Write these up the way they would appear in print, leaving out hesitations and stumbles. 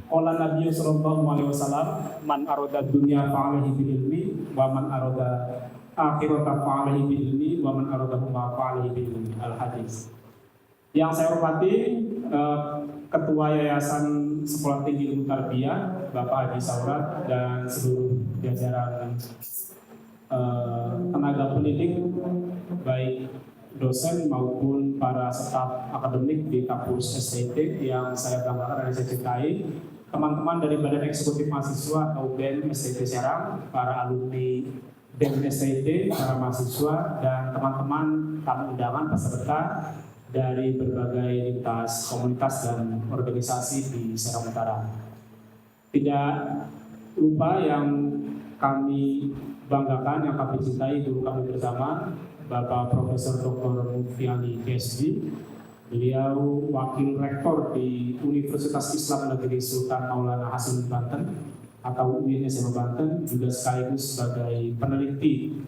Qala Nabi sallallahu alaihi wasallam, man arada dunya fa'alaihi bil ilmi wa man arada akhirata fa'alaihi bil ilmi wa man arada huma fa'alaihi bil ilmi. Al hadis. Yang saya hormati Ketua Yayasan Sekolah Tinggi Ilmu Tarbiyah Bapak Haji Saurat dan seluruh jajaran tenaga pendidik baik dosen maupun para staf akademik di kampus STT yang saya banggakan dan saya cintai, teman-teman dari Badan Eksekutif Mahasiswa atau BEM STT Serang, para alumni BEM STT, para mahasiswa dan teman-teman tamu undangan peserta dari berbagai lintas komunitas dan organisasi di Serang Utara. Tidak lupa yang kami banggakan, yang kami cintai dulu kami bersama, Bapak Profesor Dr. Mufiani PhD. Beliau Wakil Rektor di Universitas Islam Negeri Sultan Maulana Hasanuddin Banten atau UIN Banten, juga sekaligus sebagai peneliti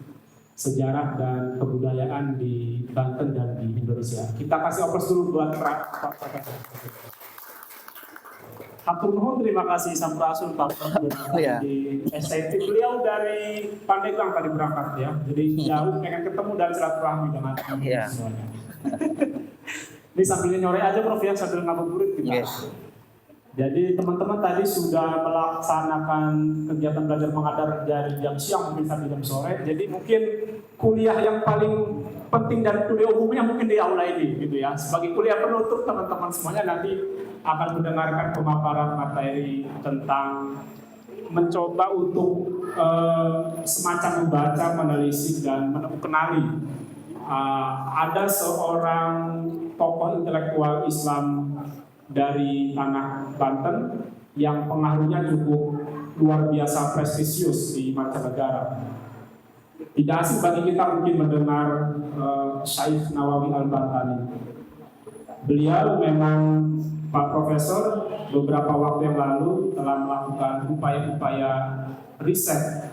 sejarah dan kebudayaan di Banten dan di Indonesia. Kita kasih aplaus dulu buat Pak Profesor. Hatur nuhun, terima kasih Sampurasun Pak di STT. Beliau dari Pandeglang tadi berangkat ya, jadi jauh pengen ketemu dan silaturahmi dengan teman-teman semuanya. Ini sambil nyore aja Prof ya, sambil ngabuburit kita. Jadi teman-teman tadi sudah melaksanakan kegiatan belajar mengajar dari jam siang mungkin sampai jam sore. Jadi mungkin kuliah yang paling penting dan kuliah umumnya mungkin di aula ini gitu ya. Sebagai kuliah penutup teman-teman semuanya nanti akan mendengarkan pemaparan materi tentang mencoba untuk semacam membaca, menelisik dan mengenali ada seorang tokoh intelektual Islam dari tanah Banten yang pengaruhnya cukup luar biasa prestisius di mancanegara. Tidak asing bagi kita mungkin mendengar Syekh Nawawi Al-Bantani. Beliau memang Pak Profesor beberapa waktu yang lalu telah melakukan upaya-upaya riset,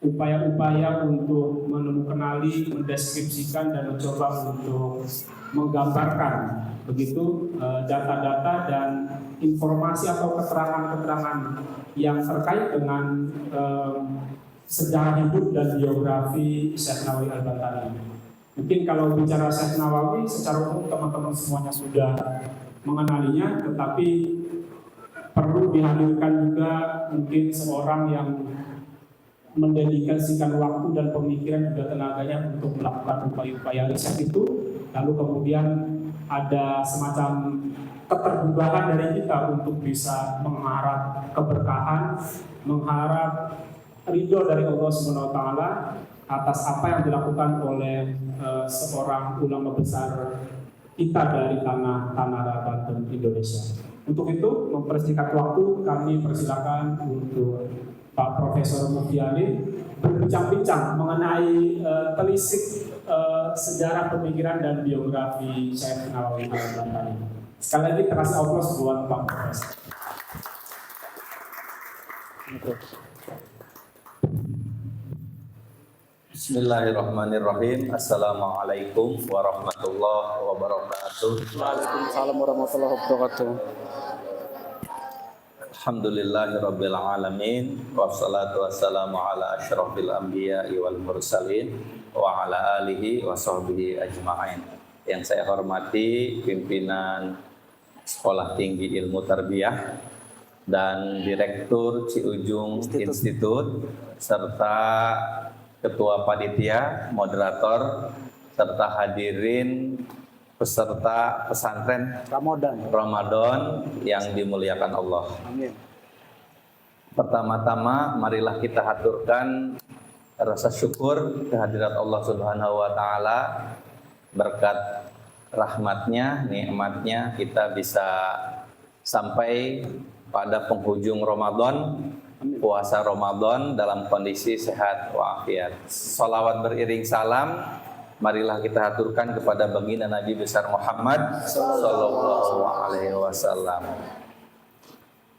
upaya-upaya untuk mengenali, mendeskripsikan dan mencoba untuk menggambarkan begitu data-data dan informasi atau keterangan-keterangan yang terkait dengan sejarah hidup dan biografi Syekh Nawawi Al-Bantani. Mungkin kalau bicara Syekh Nawawi secara umum teman-teman semuanya sudah mengenalinya, tetapi perlu dihadirkan juga mungkin seorang yang mendedikasikan waktu dan pemikiran juga tenaganya untuk melakukan upaya-upaya riset itu, lalu kemudian ada semacam keterbukaan dari kita untuk bisa mengharap keberkahan, mengharap ridho dari Allah SWT atas apa yang dilakukan oleh seorang ulama besar kita dari tanah Banten, Indonesia. Untuk itu, mempersingkat waktu, kami persilakan untuk Pak Profesor Mufiani berbincang-bincang mengenai telisik sejarah pemikiran dan biografi Syekh Nawawi Al-Bantani. Sekali lagi terasa aplaus buat Pak Profesor. Bismillahirrahmanirrahim. Assalamualaikum warahmatullahi wabarakatuh. Waalaikumsalam warahmatullahi wabarakatuh. Alhamdulillahirabbil alamin. Wassalatu wassalamu ala asyrafil anbiya'i wal mursalin wa ala alihi wa sahbihi ajma'in. Yang saya hormati pimpinan Sekolah Tinggi Ilmu Tarbiyah dan Direktur Ciujung Institut serta Ketua Panitia, Moderator, serta hadirin peserta pesantren Ramadan yang dimuliakan Allah. Amin. Pertama-tama marilah kita haturkan rasa syukur kehadirat Allah Subhanahu wa taala, berkat rahmatnya, nikmatnya kita bisa sampai pada penghujung Ramadan, puasa Ramadan dalam kondisi sehat walafiat. Salawat beriring salam marilah kita haturkan kepada baginda Nabi besar Muhammad sallallahu alaihi wasallam.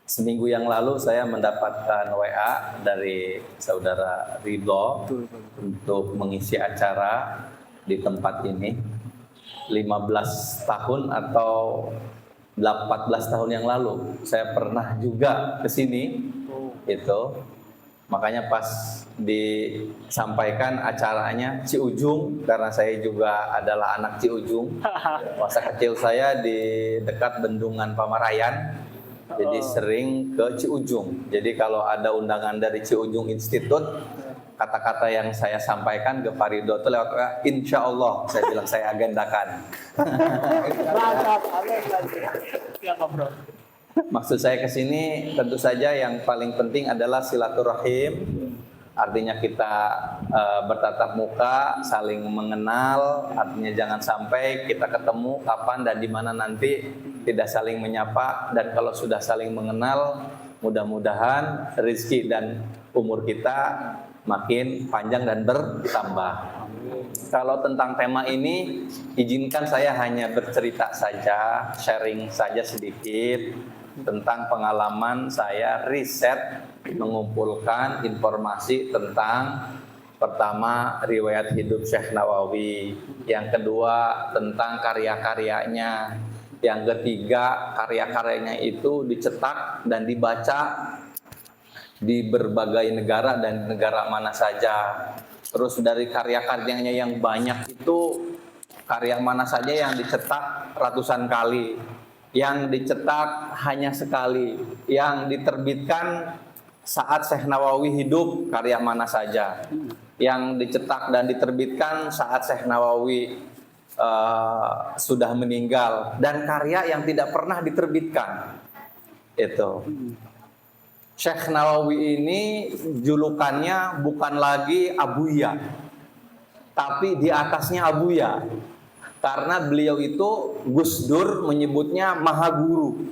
Seminggu yang lalu saya mendapatkan WA dari saudara Ridho untuk mengisi acara di tempat ini. 15 tahun atau 14 tahun yang lalu saya pernah juga ke sini itu. Makanya pas disampaikan acaranya Ciujung, karena saya juga adalah anak Ciujung. Masa kecil saya di dekat Bendungan Pamarayan, jadi sering ke Ciujung. Jadi kalau ada undangan dari Ciujung Institute, kata-kata yang saya sampaikan ke Pak Ridho itu lewat insya Allah, saya bilang saya agendakan. Maksud saya ke sini tentu saja yang paling penting adalah silaturahim. Artinya kita bertatap muka, saling mengenal. Artinya jangan sampai kita ketemu kapan dan di mana nanti tidak saling menyapa. Dan kalau sudah saling mengenal, mudah-mudahan rezeki dan umur kita makin panjang dan bertambah. Kalau tentang tema ini, izinkan saya hanya bercerita saja, sharing saja sedikit tentang pengalaman saya riset mengumpulkan informasi tentang pertama riwayat hidup Syekh Nawawi, yang kedua tentang karya-karyanya, yang ketiga karya-karyanya itu dicetak dan dibaca di berbagai negara dan negara mana saja. Terus dari karya-karyanya yang banyak itu karya mana saja yang dicetak ratusan kali, yang dicetak hanya sekali, yang diterbitkan saat Syekh Nawawi hidup karya mana saja, yang dicetak dan diterbitkan saat Syekh Nawawi sudah meninggal, dan karya yang tidak pernah diterbitkan. Itu Syekh Nawawi ini julukannya bukan lagi Abuya, tapi di atasnya Abuya. Karena beliau itu Gus Dur menyebutnya Mahaguru.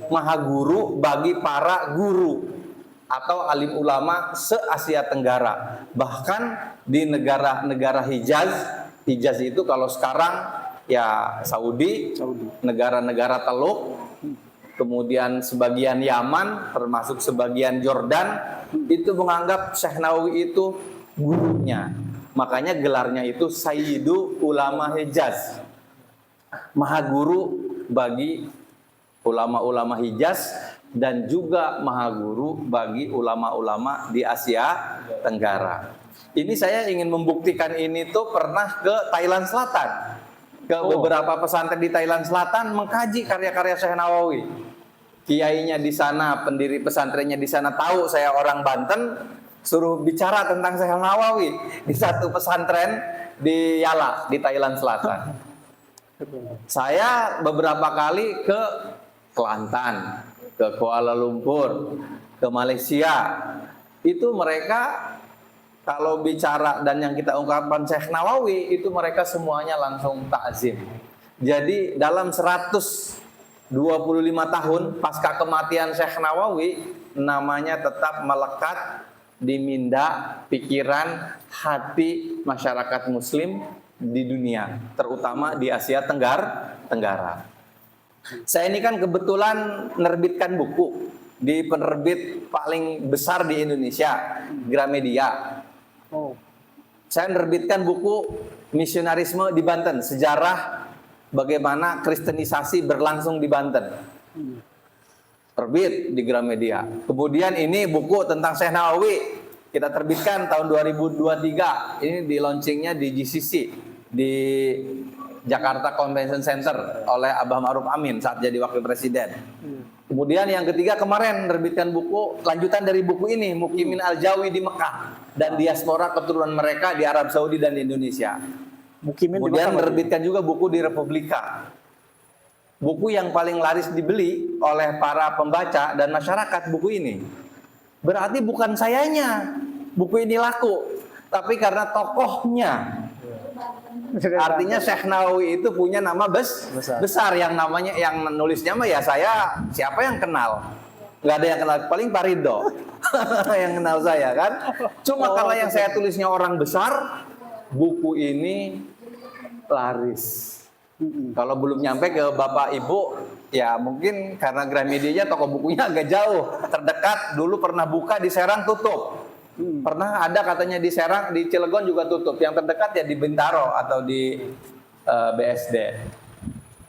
Mahaguru bagi para guru atau alim ulama se-Asia Tenggara. Bahkan di negara-negara Hijaz. Hijaz itu kalau sekarang ya Saudi. Negara-negara Teluk, kemudian sebagian Yaman, termasuk sebagian Jordan, itu menganggap Syekh Nawawi itu gurunya. Makanya gelarnya itu Sayyidu Ulama Hijaz, Maha Guru bagi ulama-ulama Hijaz, dan juga Maha Guru bagi ulama-ulama di Asia Tenggara. Ini saya ingin membuktikan ini tuh pernah ke Thailand Selatan, ke beberapa pesantren di Thailand Selatan mengkaji karya-karya Syekh Nawawi. Kiainya di sana, pendiri pesantrennya di sana tahu saya orang Banten, suruh bicara tentang Syekh Nawawi di satu pesantren di Yala, di Thailand Selatan. Saya beberapa kali ke Kelantan, ke Kuala Lumpur, ke Malaysia. Itu mereka kalau bicara dan yang kita ungkapkan Syekh Nawawi, itu mereka semuanya langsung takzim. Jadi dalam 125 tahun pasca kematian Syekh Nawawi, namanya tetap melekat di minda, pikiran, hati masyarakat muslim di dunia, terutama di Asia Tenggara. Saya ini kan kebetulan menerbitkan buku di penerbit paling besar di Indonesia, Gramedia. Saya menerbitkan buku Misionarisme di Banten, sejarah bagaimana kristenisasi berlangsung di Banten. Terbit di Gramedia. Kemudian ini buku tentang Syekh Nawawi kita terbitkan tahun 2023. Ini di launchingnya di GCC di Jakarta Convention Center oleh Abah Ma'ruf Amin saat jadi wakil presiden. Kemudian yang ketiga kemarin menerbitkan buku lanjutan dari buku ini, Mukimin Al-Jawi di Mekah dan diaspora keturunan mereka di Arab Saudi dan di Indonesia. Kemudian menerbitkan juga buku di Republika. Buku yang paling laris dibeli oleh para pembaca dan masyarakat buku ini. Berarti bukan sayanya buku ini laku, tapi karena tokohnya. Artinya Syekh Nawawi itu punya nama besar yang namanya, yang nulisnya mah ya saya, siapa yang kenal? Nggak ada yang kenal, paling Pak Ridho yang kenal saya kan. Cuma karena yang saya tulisnya orang besar, buku ini laris. Kalau belum nyampe ke Bapak Ibu, ya mungkin karena Gramedia toko bukunya agak jauh. Terdekat dulu pernah buka di Serang tutup. Pernah ada katanya di Serang, di Cilegon juga tutup. Yang terdekat ya di Bintaro atau di BSD.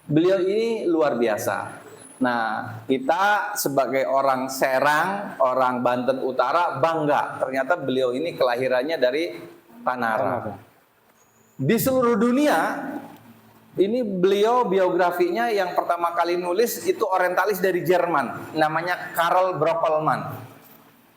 Beliau ini luar biasa. Nah, kita sebagai orang Serang, orang Banten Utara bangga. Ternyata beliau ini kelahirannya dari Tanara. Di seluruh dunia, ini beliau biografinya yang pertama kali nulis itu orientalis dari Jerman. Namanya Karl Brockmann.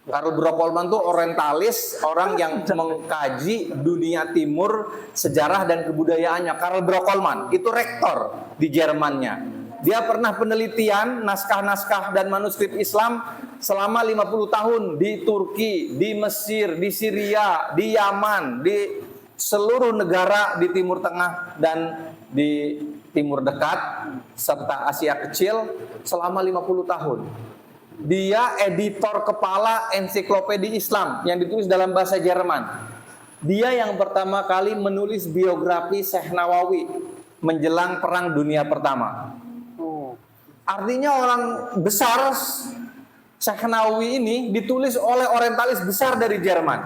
Karl Brockmann itu orientalis, orang yang mengkaji dunia timur, sejarah dan kebudayaannya. Karl Brockmann itu rektor di Jermannya. Dia pernah penelitian naskah-naskah dan manuskrip Islam selama 50 tahun di Turki, di Mesir, di Syria, di Yaman, di seluruh negara di Timur Tengah dan di Timur Dekat serta Asia Kecil selama 50 tahun. Dia editor kepala ensiklopedia Islam yang ditulis dalam bahasa Jerman. Dia yang pertama kali menulis biografi Syekh Nawawi menjelang Perang Dunia Pertama. Artinya orang besar Syekh Nawawi ini ditulis oleh orientalis besar dari Jerman.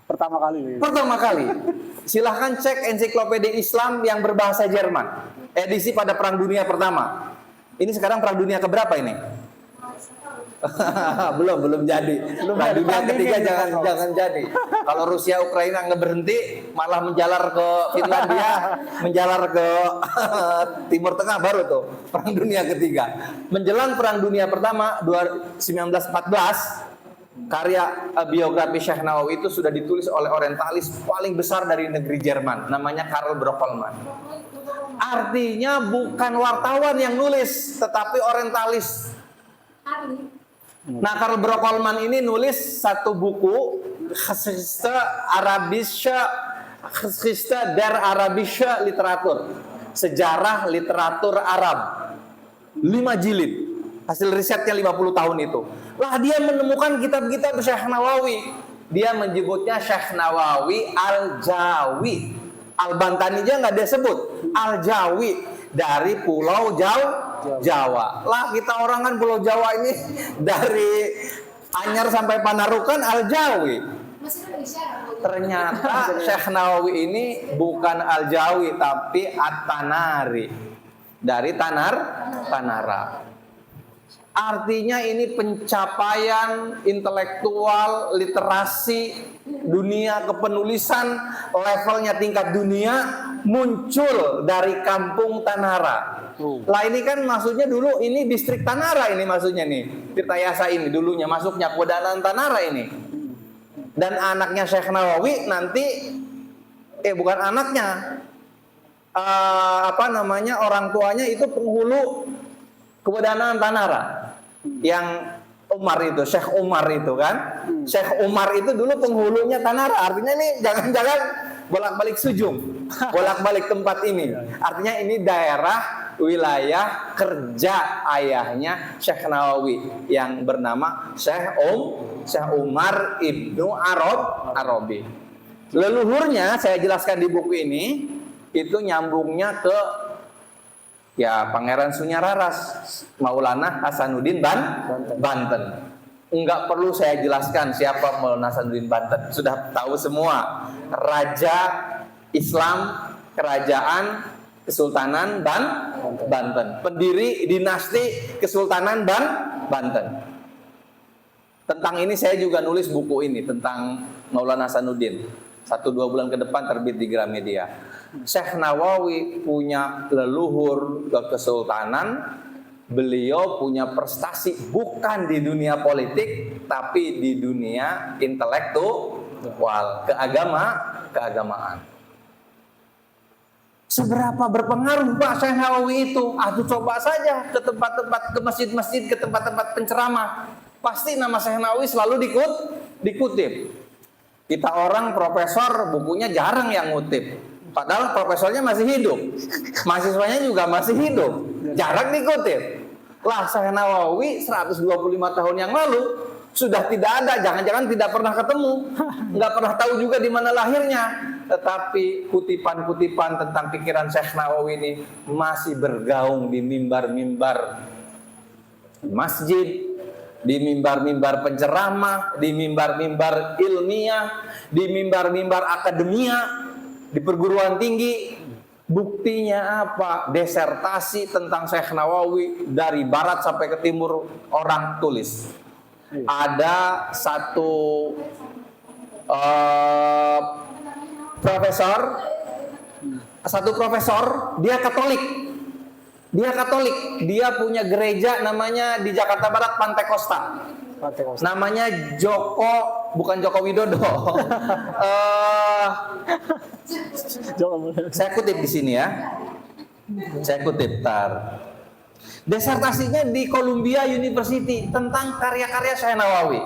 Pertama kali. Pertama kali. Silahkan cek ensiklopedia Islam yang berbahasa Jerman. Edisi pada Perang Dunia Pertama. Ini sekarang Perang Dunia keberapa ini? belum jadi. Perang Dunia ketiga jangan jadi. Kalau Rusia Ukraina nggak berhenti, malah menjalar ke Finlandia, menjalar ke Timur Tengah, baru tuh Perang Dunia ketiga. Menjelang Perang Dunia Pertama 1914, karya biografi Syekh Nawawi itu sudah ditulis oleh orientalis paling besar dari negeri Jerman, namanya Karl Brockmann. Artinya bukan wartawan yang nulis, tetapi orientalis. Nah, Karl Brockmann ini nulis satu buku Geschichte der Arabische Literatur, sejarah literatur Arab, 5 jilid. Hasil risetnya 50 tahun itu. Lah dia menemukan kitab-kitab Syekh Nawawi. Dia menyebutnya Syekh Nawawi Al-Jawi. Al-Bantani aja nggak dia sebut. Al-Jawi dari Pulau Jawa. Lah kita orang kan Pulau Jawa ini dari Anyar sampai Panarukan Al-Jawi. Ternyata Syekh Nawawi ini bukan Al-Jawi tapi At-Tanari. Dari Tanara. Artinya ini pencapaian intelektual, literasi, dunia kepenulisan, levelnya tingkat dunia muncul dari kampung Tanara. Lah ini kan maksudnya dulu ini distrik Tanara ini maksudnya nih. Tirtayasa ini dulunya masuknya Kudanan Tanara ini. Dan anaknya Syekh Nawawi nanti bukan anaknya. Orang tuanya itu penghulu Kewedanan Tanara yang Umar itu, Syekh Umar itu kan. Syekh Umar itu dulu penghulunya Tanara. Artinya ini jangan-jangan bolak-balik Sujung, bolak-balik tempat ini. Artinya ini daerah wilayah kerja ayahnya Syekh Nawawi yang bernama Syekh Umar Ibnu Arabi. Leluhurnya saya jelaskan di buku ini itu nyambungnya ke Pangeran Sunyararas, Maulana Hasanuddin Banten. Enggak perlu saya jelaskan siapa Maulana Hasanuddin Banten, sudah tahu semua. Raja Islam Kerajaan Kesultanan Banten, pendiri dinasti Kesultanan Banten. Tentang ini saya juga nulis buku ini tentang Maulana Hasanuddin. 1-2 bulan ke depan terbit di Gramedia. Syekh Nawawi punya leluhur ke kesultanan, beliau punya prestasi bukan di dunia politik tapi di dunia intelektual, keagamaan. Seberapa berpengaruh Pak Syekh Nawawi itu? Coba saja ke tempat-tempat, ke masjid-masjid, ke tempat-tempat penceramah, pasti nama Syekh Nawawi selalu dikutip. Kita orang profesor bukunya jarang yang ngutip. Padahal profesornya masih hidup, mahasiswanya juga masih hidup, jarang dikutip. Lah Syekh Nawawi 125 tahun yang lalu sudah tidak ada, jangan-jangan tidak pernah ketemu, nggak pernah tahu juga di mana lahirnya. Tetapi kutipan-kutipan tentang pikiran Syekh Nawawi ini masih bergaung di mimbar-mimbar masjid, di mimbar-mimbar penceramah, di mimbar-mimbar ilmiah, di mimbar-mimbar akademia, di perguruan tinggi, Buktinya apa? Disertasi tentang Syekh Nawawi dari barat sampai ke timur orang tulis. Ada satu profesor, dia Katolik. Dia punya gereja namanya di Jakarta Barat Pantai Kosta. Namanya bukan Joko Widodo. Saya kutip di sini ya. Desertasinya di Columbia University tentang karya-karya Syekh Nawawi.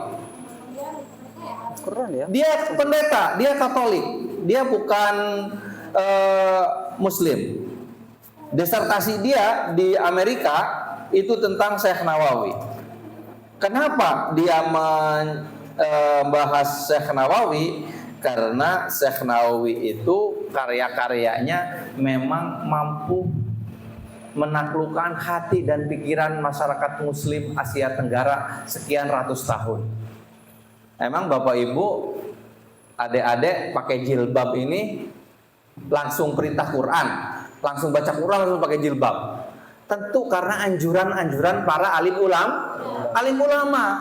Keren ya. Dia pendeta, dia Katolik, dia bukan Muslim. Desertasi dia di Amerika itu tentang Syekh Nawawi. Kenapa dia membahas Syekh Nawawi? Karena Syekh Nawawi itu karya-karyanya memang mampu menaklukkan hati dan pikiran masyarakat Muslim Asia Tenggara sekian ratus tahun. Emang Bapak Ibu, adik-adik pakai jilbab ini langsung perintah Quran, langsung baca Quran, langsung pakai jilbab. Tentu karena anjuran-anjuran para alim ulama.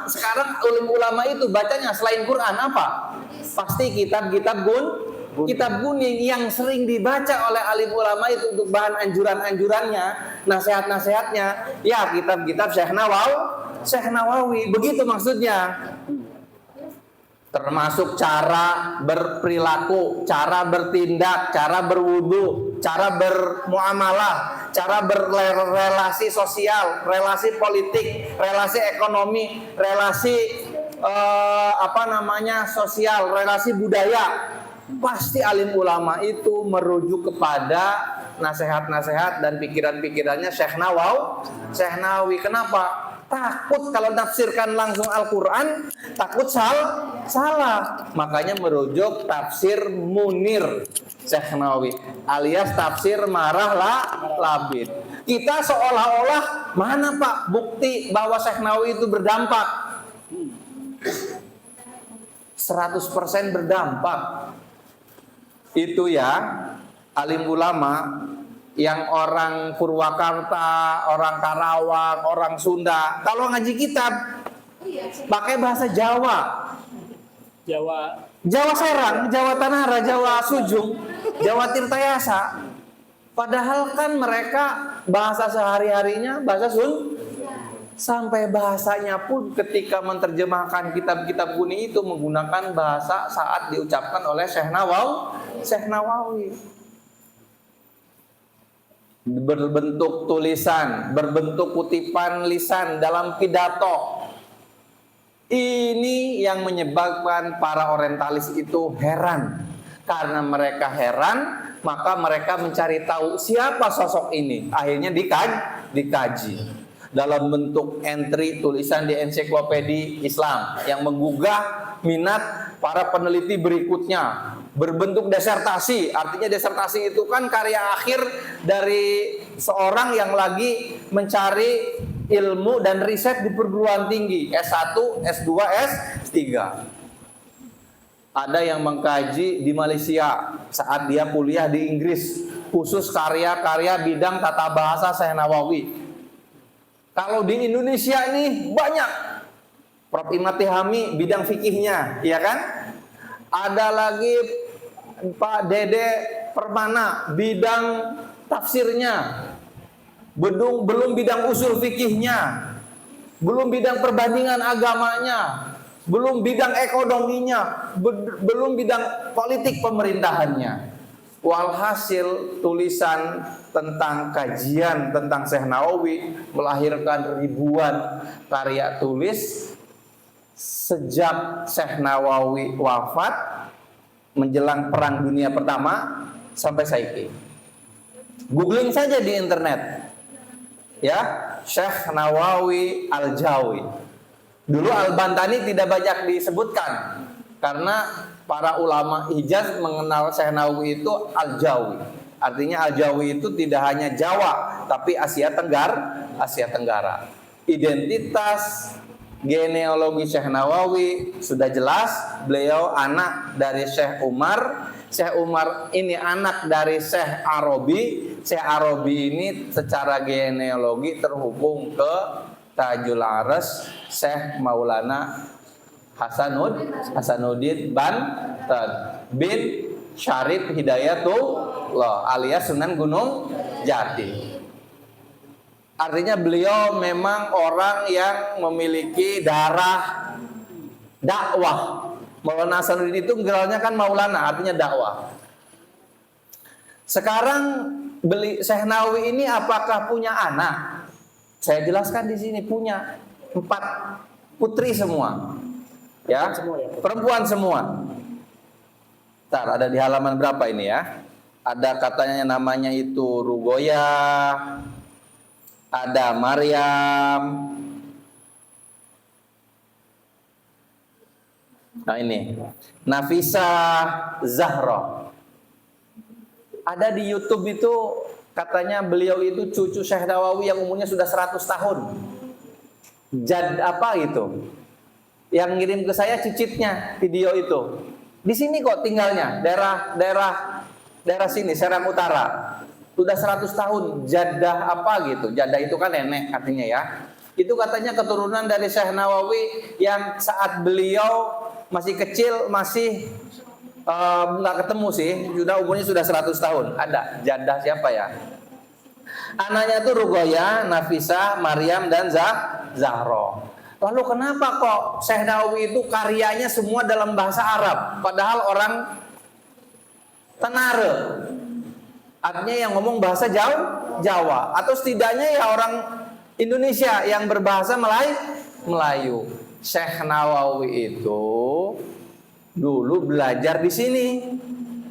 Sekarang alim ulama itu bacanya selain Quran apa? Pasti kitab-kitab kuning yang sering dibaca oleh alim ulama itu untuk bahan anjuran-anjurannya, nasihat-nasihatnya. Ya, kitab-kitab Syekh Nawawi. Begitu maksudnya. Termasuk cara berperilaku, cara bertindak, cara berwudu, cara bermuamalah, cara berrelasi sosial, relasi politik, relasi ekonomi, relasi sosial, relasi budaya. Pasti alim ulama itu merujuk kepada nasihat-nasihat dan pikiran-pikirannya Syekh Nawawi. Kenapa? Takut kalau tafsirkan langsung Al-Quran, takut salah. Makanya merujuk tafsir Munir Syekh Nawawi, alias tafsir Marah Labid. Kita seolah-olah mana Pak bukti bahwa Syekh Nawawi itu berdampak? 100% berdampak. Itu ya alim ulama yang orang Purwakarta, orang Karawang, orang Sunda, kalau ngaji kitab pakai bahasa Jawa Serang, Jawa Tanara, Jawa Sujung, Jawa Tirtayasa. Padahal kan mereka bahasa sehari-harinya bahasa sampai bahasanya pun ketika menerjemahkan kitab-kitab kuning itu menggunakan bahasa saat diucapkan oleh Syekh Nawawi. Berbentuk tulisan, berbentuk kutipan lisan dalam pidato. Ini yang menyebabkan para orientalis itu heran. Karena mereka heran, maka mereka mencari tahu siapa sosok ini. Akhirnya dikaji dalam bentuk entry tulisan di ensiklopedia Islam yang menggugah minat para peneliti berikutnya. Berbentuk desertasi, artinya desertasi itu kan karya akhir dari seorang yang lagi mencari ilmu dan riset di perguruan tinggi S1, S2, S3. Ada yang mengkaji di Malaysia saat dia kuliah di Inggris, khusus karya-karya bidang tata bahasa Syekh Nawawi. Kalau di Indonesia nih banyak, Prof. Imati Hami bidang fikihnya, ya kan? Ada lagi Pak Dede Permana bidang tafsirnya, belum bidang usul fikihnya, belum bidang perbandingan agamanya, belum bidang ekonominya, belum bidang politik pemerintahannya. Walhasil tulisan tentang kajian tentang Syekh Nawawi melahirkan ribuan karya tulis sejak Syekh Nawawi wafat menjelang Perang Dunia Pertama sampai saiki. Googling saja di internet. Ya, Syekh Nawawi Al-Jawi. Dulu Al-Bantani tidak banyak disebutkan karena para ulama Hijaz mengenal Syekh Nawawi itu Al-Jawi. Artinya Al-Jawi itu tidak hanya Jawa, tapi Asia Tenggara. Identitas genealogi Syekh Nawawi sudah jelas, beliau anak dari Syekh Umar, Syekh Umar ini anak dari Syekh Arabi. Syekh Arabi ini secara genealogi terhubung ke Tajul Aras Syekh Maulana Hasanuddin Banten bin Syarif Hidayatullah alias Sunan Gunung Jati. Artinya beliau memang orang yang memiliki darah dakwah. Maulana Hasanuddin itu geralnya kan Maulana, artinya dakwah. Sekarang Syekh Nawawi ini apakah punya anak? Saya jelaskan di sini punya 4 putri semua. Ya, perempuan semua. Ntar ada di halaman berapa ini ya? Ada katanya namanya itu Rugoya, ada Maryam. Nah ini Nafisa Zahra. Ada di YouTube itu katanya beliau itu cucu Syekh Nawawi yang umurnya sudah 100 tahun. Jad apa itu? Yang ngirim ke saya cicitnya video itu. Di sini kok tinggalnya, daerah sini, Serang Utara. Sudah 100 tahun, Jadah apa gitu. Jadah itu kan nenek artinya ya. Itu katanya keturunan dari Syekh Nawawi yang saat beliau masih kecil, masih nggak ketemu sih, sudah umurnya sudah 100 tahun. Ada Jadah siapa ya? Anaknya itu Rugoya, Nafisa, Maryam dan Zahra. Lalu kenapa kok Syekh Nawawi itu karyanya semua dalam bahasa Arab, padahal orang Tenare, artinya yang ngomong bahasa Jawa, atau setidaknya ya orang Indonesia yang berbahasa Melayu. Syekh Nawawi itu dulu belajar di sini,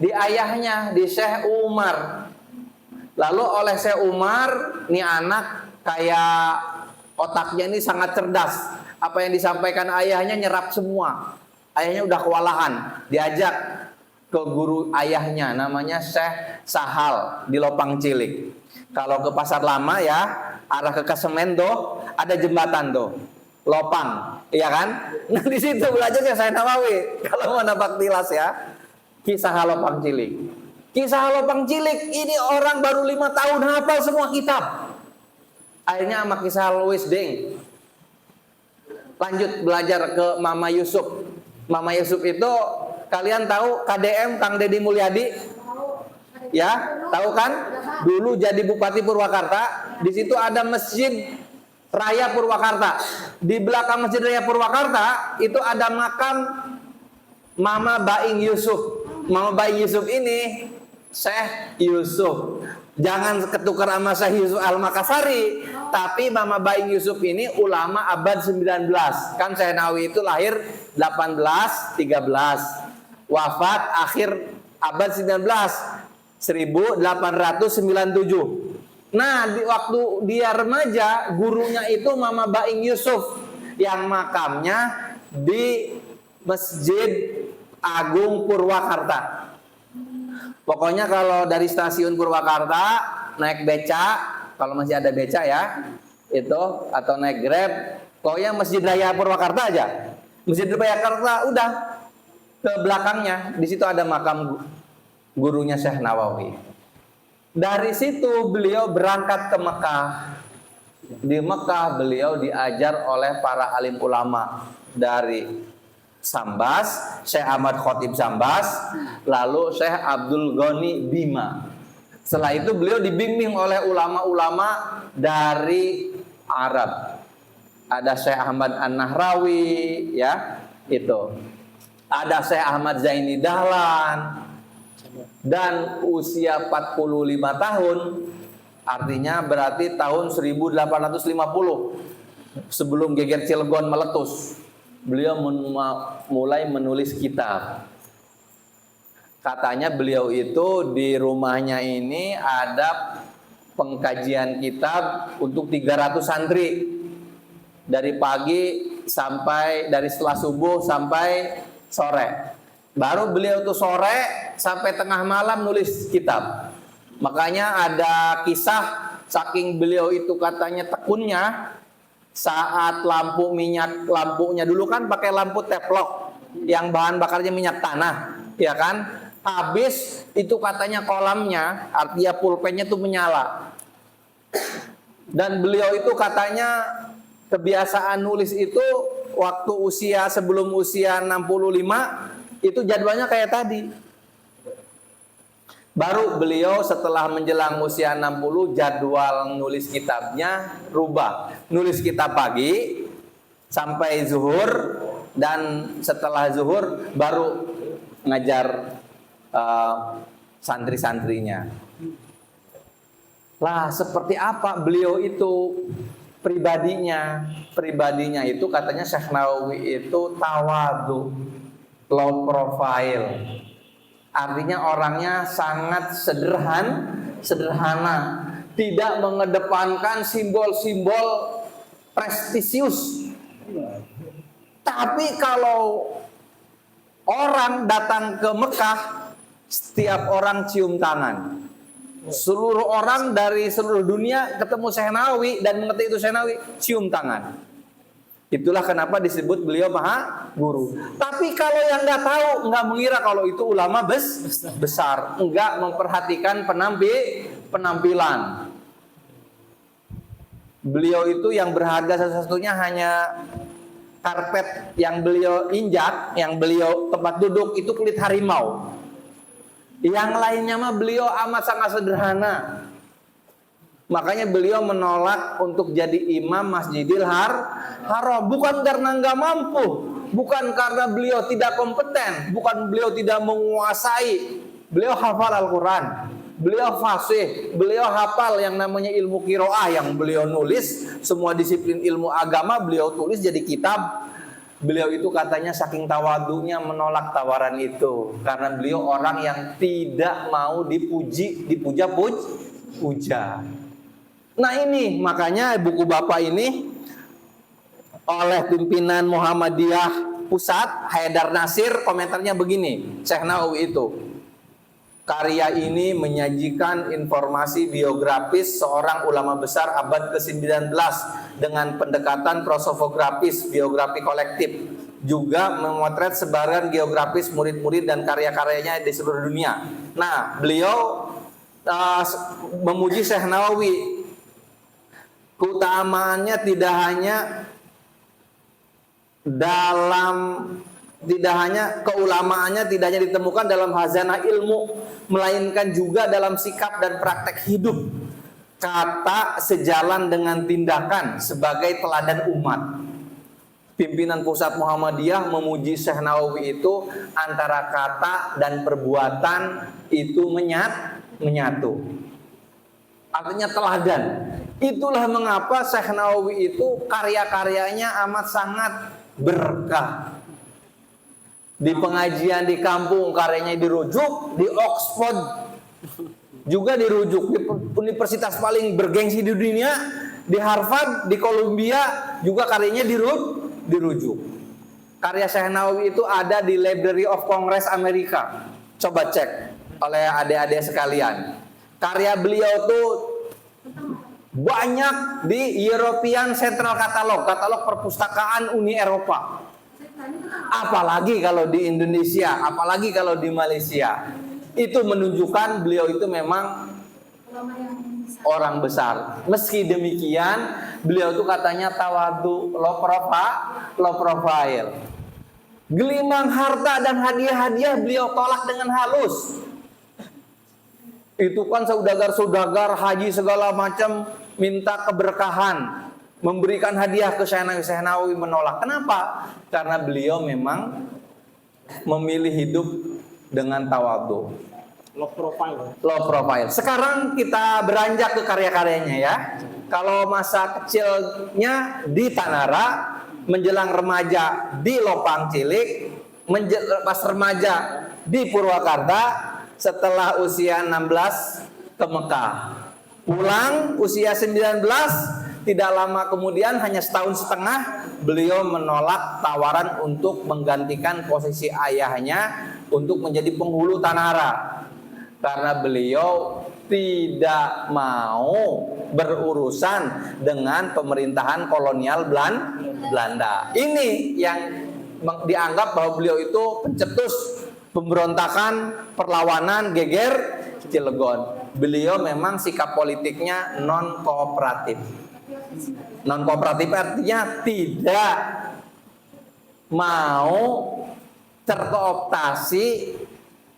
di ayahnya, di Syekh Umar. Lalu oleh Syekh Umar, nih anak kayak otaknya ini sangat cerdas. Apa yang disampaikan ayahnya nyerap semua. Ayahnya udah kewalahan, diajak ke guru ayahnya, namanya Syekh Sahal di Lopang Cilik. Kalau ke Pasar Lama ya, arah ke Kesemen tuh ada jembatan tuh. Lopang, iya kan? Nah di situ belajarnya Syekh Nawawi. Kalau mau nampak tilas ya, Kisah Lopang Cilik. Kisah Lopang Cilik ini orang baru 5 tahun hafal semua kitab. Akhirnya sama Kisah Louis Deng. Lanjut belajar ke Mama Yusuf. Mama Yusuf itu kalian tahu KDM Kang Deddy Mulyadi? Ya, tahu kan? Dulu jadi Bupati Purwakarta. Di situ ada Masjid Raya Purwakarta. Di belakang Masjid Raya Purwakarta itu ada makam Mama Baing Yusuf. Mama Baing Yusuf ini Syekh Yusuf. Jangan ketukar sama Syekh Yusuf Al-Makassari. Tapi Mama Baing Yusuf ini ulama abad 19. Kan Syekh Nawawi itu lahir 1813. Wafat akhir abad 19. 1897. Nah, waktu dia remaja, gurunya itu Mama Baing Yusuf yang makamnya di Masjid Agung Purwakarta. Pokoknya kalau dari stasiun Purwakarta naik beca, kalau masih ada beca ya, itu atau naik Grab, pokoknya Masjid Raya Purwakarta aja. Masjid Raya Purwakarta udah ke belakangnya, di situ ada makam gurunya Syekh Nawawi. Dari situ beliau berangkat ke Mekah. Di Mekah beliau diajar oleh para alim ulama dari Sambas, Syekh Ahmad Khotib Sambas, lalu Syekh Abdul Ghani Bima. Setelah itu beliau dibimbing oleh ulama-ulama dari Arab. Ada Syekh Ahmad An-Nahrawi, ya, itu. Ada Syekh Ahmad Zaini Dahlan. Dan usia 45 tahun, artinya berarti tahun 1850, sebelum geger Cilegon meletus, beliau mulai menulis kitab. Katanya beliau itu di rumahnya ini ada pengkajian kitab untuk 300 santri. Dari pagi sampai, dari setelah subuh sampai sore. Baru beliau tuh sore sampai tengah malam nulis kitab. Makanya ada kisah saking beliau itu katanya tekunnya, saat lampu minyak, lampunya dulu kan pakai lampu teplok yang bahan bakarnya minyak tanah, ya kan? habis itu katanya kolamnya, artinya pulpennya tuh menyala. Dan beliau itu katanya kebiasaan nulis itu waktu sebelum usia 65 itu jadwalnya kayak tadi. Baru beliau setelah menjelang usia 60 jadwal nulis kitabnya rubah. Nulis kitab pagi sampai zuhur, dan setelah zuhur baru ngajar santri-santrinya. Lah seperti apa beliau itu pribadinya? Pribadinya itu katanya Syekh Nawawi itu tawadu, low profile. Artinya orangnya sangat sederhana, tidak mengedepankan simbol-simbol prestisius. Tapi kalau orang datang ke Mekah, setiap orang cium tangan. Seluruh orang dari seluruh dunia ketemu Syekh Nawawi dan mengerti itu Syekh Nawawi, cium tangan. Itulah kenapa disebut beliau maha guru. Tapi kalau yang nggak tahu, nggak mengira kalau itu ulama besar, nggak memperhatikan penampilan. Beliau itu yang berharga satu-satunya hanya karpet yang beliau injak, yang beliau tempat duduk itu kulit harimau. Yang lainnya mah beliau amat sangat sederhana. Makanya beliau menolak untuk jadi imam Masjidil Haram, bukan karena nggak mampu, bukan karena beliau tidak kompeten, bukan beliau tidak menguasai. Beliau hafal Al-Quran, beliau fasih, beliau hafal yang namanya ilmu qiraah yang beliau nulis, semua disiplin ilmu agama beliau tulis jadi kitab. Beliau itu katanya saking tawadunya menolak tawaran itu, karena beliau orang yang tidak mau dipuja. Nah ini makanya buku Bapak ini oleh pimpinan Muhammadiyah Pusat Haidar Nasir, komentarnya begini, Syekh Nawawi itu karya ini menyajikan informasi biografis seorang ulama besar abad ke-19 dengan pendekatan prosofografis, biografi kolektif, juga memotret sebaran geografis murid-murid dan karya-karyanya di seluruh dunia. Nah, beliau memuji Syekh Nawawi. Keutamaannya tidak hanya keulamaannya tidak hanya ditemukan dalam khazanah ilmu, melainkan juga dalam sikap dan praktek hidup, kata sejalan dengan tindakan sebagai teladan umat. Pimpinan pusat Muhammadiyah memuji Syekh Nawawi itu antara kata dan perbuatan itu menyatu. Artinya teladan. Itulah mengapa Syekh Nawawi itu karya-karyanya amat sangat berkah. Di pengajian di kampung karyanya dirujuk, di Oxford juga dirujuk, di universitas paling bergengsi di dunia, di Harvard, di Columbia juga karyanya dirujuk. Karya Syekh Nawawi itu ada di Library of Congress Amerika. Coba cek oleh adik-adik sekalian. Karya beliau tuh banyak di European Central Catalog, katalog perpustakaan Uni Eropa. Apalagi kalau di Indonesia, apalagi kalau di Malaysia. Itu menunjukkan beliau itu memang orang besar. Meski demikian, beliau itu katanya tawadu, low profile. Gelimang harta dan hadiah-hadiah beliau tolak dengan halus. Itu kan saudagar-saudagar haji segala macam minta keberkahan, memberikan hadiah ke Syekh Nawawi menolak. Kenapa? Karena beliau memang memilih hidup dengan tawadu. Low profile. Sekarang kita beranjak ke karya-karyanya ya. Kalau masa kecilnya di Tanara, menjelang remaja di Lopang Cilik, pas remaja di Purwakarta, setelah usia 16 ke Mekah. Pulang usia 19, tidak lama kemudian, hanya setahun setengah, beliau menolak tawaran untuk menggantikan posisi ayahnya untuk menjadi penghulu Tanara. Karena beliau tidak mau berurusan dengan pemerintahan kolonial Belanda. Ini yang dianggap bahwa beliau itu pencetus pemberontakan, perlawanan, geger Cilegon. Beliau memang sikap politiknya non kooperatif. Non kooperatif artinya tidak mau terkooptasi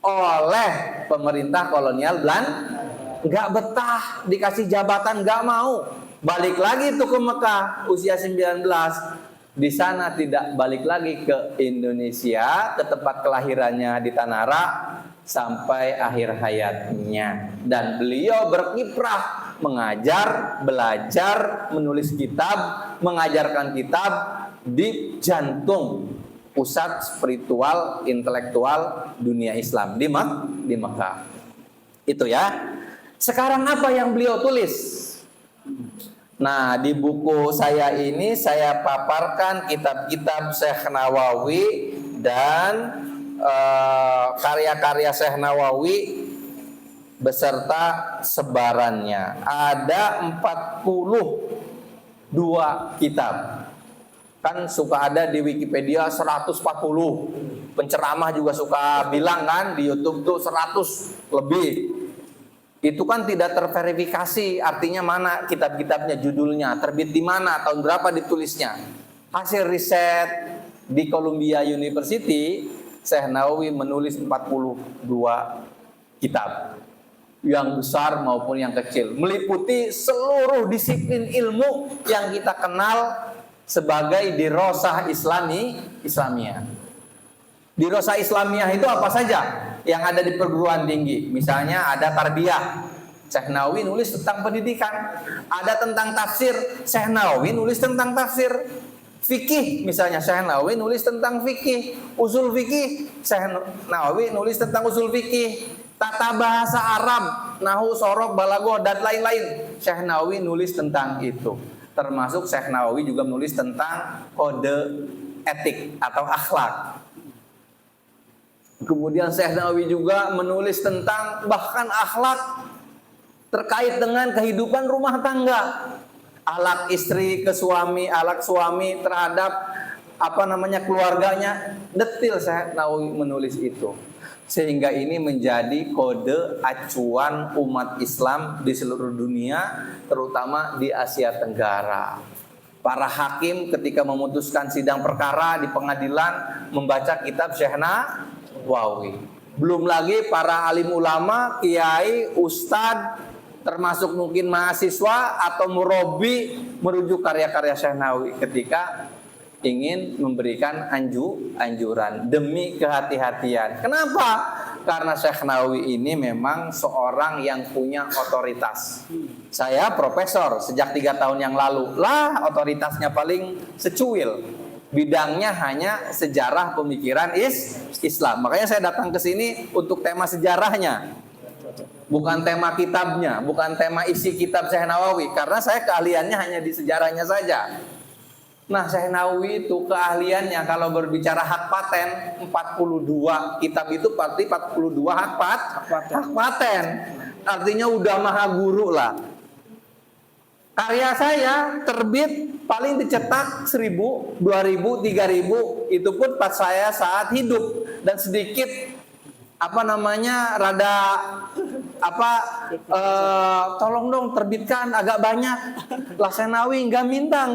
oleh pemerintah kolonial Belanda. Nggak betah dikasih jabatan, nggak mau. Balik lagi tuh ke Mekah usia 19. Di sana tidak balik lagi ke Indonesia, ke tempat kelahirannya di Tanah Arab sampai akhir hayatnya. Dan beliau berkiprah mengajar, belajar, menulis kitab, mengajarkan kitab di jantung pusat spiritual, intelektual dunia Islam di Mekah. Itu ya. Sekarang apa yang beliau tulis? Nah, di buku saya ini saya paparkan kitab-kitab Syekh Nawawi dan karya-karya Syekh Nawawi beserta sebarannya. Ada 42 kitab. Kan suka ada di Wikipedia 140. Penceramah juga suka bilang kan di YouTube tuh 100 lebih. Itu kan tidak terverifikasi, artinya mana kitab-kitabnya, judulnya, terbit di mana, tahun berapa ditulisnya. Hasil riset di Columbia University, Syekh Nawawi menulis 42 kitab. Yang besar maupun yang kecil, meliputi seluruh disiplin ilmu yang kita kenal sebagai dirosah Islamiyah. Dirosah Islamiyah itu apa saja yang ada di perguruan tinggi? Misalnya ada tarbiyah, Syekh Nawawi nulis tentang pendidikan. Ada tentang tafsir, Syekh Nawawi nulis tentang tafsir. Fikih misalnya, Syekh Nawawi nulis tentang fikih. Usul fikih, Syekh Nawawi nulis tentang usul fikih. Tata bahasa Arab, nahwu, sorof, balaghah dan lain-lain, Syekh Nawawi nulis tentang itu. Termasuk Syekh Nawawi juga menulis tentang kode etik atau akhlak. Kemudian Syekh Nawawi juga menulis tentang bahkan akhlak terkait dengan kehidupan rumah tangga. Akhlak istri ke suami, akhlak suami terhadap keluarganya. Detil Syekh Nawawi menulis itu. Sehingga ini menjadi kode acuan umat Islam di seluruh dunia, terutama di Asia Tenggara. Para hakim ketika memutuskan sidang perkara di pengadilan membaca kitab Syekh Nawawi. Belum lagi para alim ulama, kiai, ustadz, termasuk mungkin mahasiswa atau murabi merujuk karya-karya Syekh Nawawi ketika ingin memberikan anjuran demi kehati-hatian. Kenapa? Karena Syekh Nawawi ini memang seorang yang punya otoritas. Saya profesor sejak 3 tahun yang lalu. Lah, otoritasnya paling secuil. Bidangnya hanya sejarah pemikiran Islam. Makanya saya datang ke sini untuk tema sejarahnya. Bukan tema kitabnya, bukan tema isi kitab Syekh Nawawi. Karena saya keahliannya hanya di sejarahnya saja. Nah, Syekh Nawawi itu keahliannya kalau berbicara hak paten 42 kitab itu pasti 42 hak paten. Artinya udah maha guru lah. Karya saya terbit paling dicetak 1000, 2000, 3000 itu pun pas saya saat hidup dan sedikit tolong dong terbitkan agak banyak. Lah Syekh Nawawi nggak minta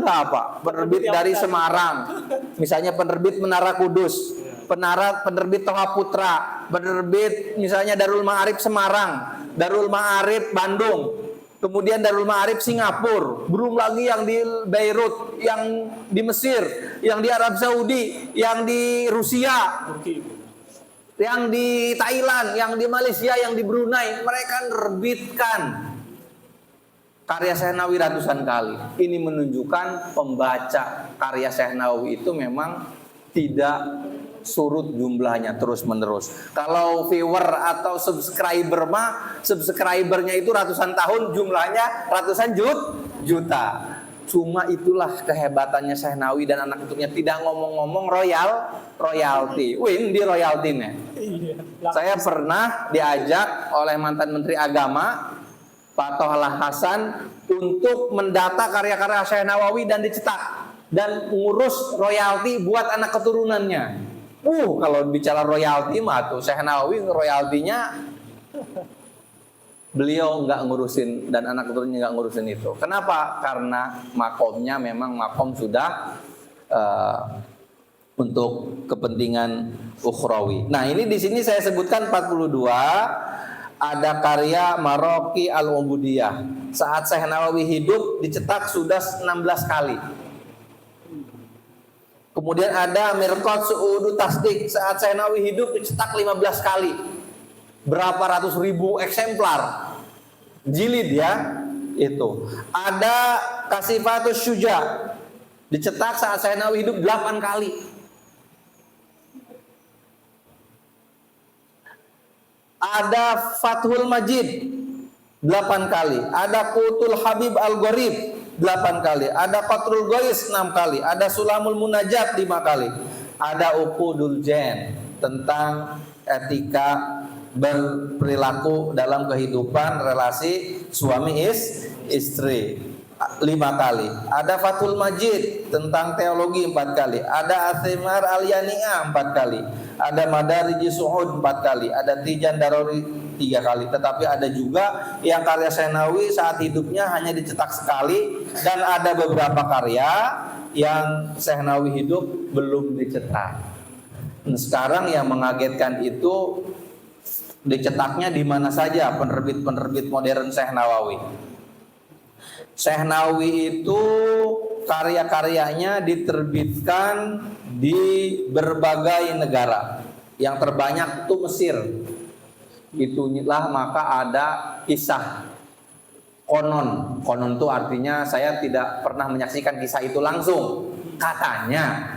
penerbit dari Semarang, misalnya penerbit Menara Kudus, penerbit Toha Putra, penerbit misalnya Darul Ma'arif Semarang, Darul Ma'arif Bandung, kemudian Darul Ma'arif Singapura, belum lagi yang di Beirut, yang di Mesir, yang di Arab Saudi, yang di Rusia, yang di Thailand, yang di Malaysia, yang di Brunei, mereka nerbitkan karya Syekh Nawawi ratusan kali. Ini menunjukkan pembaca karya Syekh Nawawi itu memang tidak surut jumlahnya terus-menerus. Kalau viewer atau subscribernya itu ratusan tahun, jumlahnya ratusan juta. Cuma itulah kehebatannya Syekh Nawawi dan anak cucunya, tidak ngomong-ngomong royalti. Win di royaltinya. Saya pernah diajak oleh mantan Menteri Agama Pak Tohala Hasan untuk mendata karya-karya Syekh Nawawi dan dicetak dan ngurus royalti buat anak keturunannya. Kalau bicara royalti mah tuh Syekh Nawawi royaltinya beliau nggak ngurusin dan anak keturunannya nggak ngurusin itu. Kenapa? Karena makomnya memang makom sudah untuk kepentingan ukhrawi. Nah, ini di sini saya sebutkan 42 ada karya Maroki Al-Ubudiyah. Saat Syekh Nawawi hidup dicetak sudah 16 kali. Kemudian ada Mirqat Su'udu Tasdik. Saat Syekh Nawawi hidup dicetak 15 kali. Berapa ratus ribu eksemplar. Jilid ya, itu. Ada Kasifatus Syuja. Dicetak saat Syekh Nawawi hidup 8 kali. Ada Fathul Majid 8 kali. Ada Qutul Habib Al-Gharib 8 kali. Ada Qatrul Ghais 6 kali. Ada Sulamul Munajat 5 kali. Ada Uqudul Jan tentang etika berperilaku dalam kehidupan relasi suami istri 5 kali. Ada Fathul Majid tentang teologi 4 kali. Ada Athimar Al-Yani'ah 4 kali. Ada Madarij Su'ud 4 kali. Ada Tijan Daruri 3 kali. Tetapi ada juga yang karya Syekh Nawawi saat hidupnya hanya dicetak sekali. Dan ada beberapa karya yang Syekh Nawawi hidup belum dicetak. Nah, sekarang yang mengagetkan itu dicetaknya di mana saja penerbit-penerbit modern Syekh Nawawi. Syekh Nawawi itu karya-karyanya diterbitkan di berbagai negara. Yang terbanyak itu Mesir. Itulah maka ada kisah konon. Konon itu artinya saya tidak pernah menyaksikan kisah itu langsung. Katanya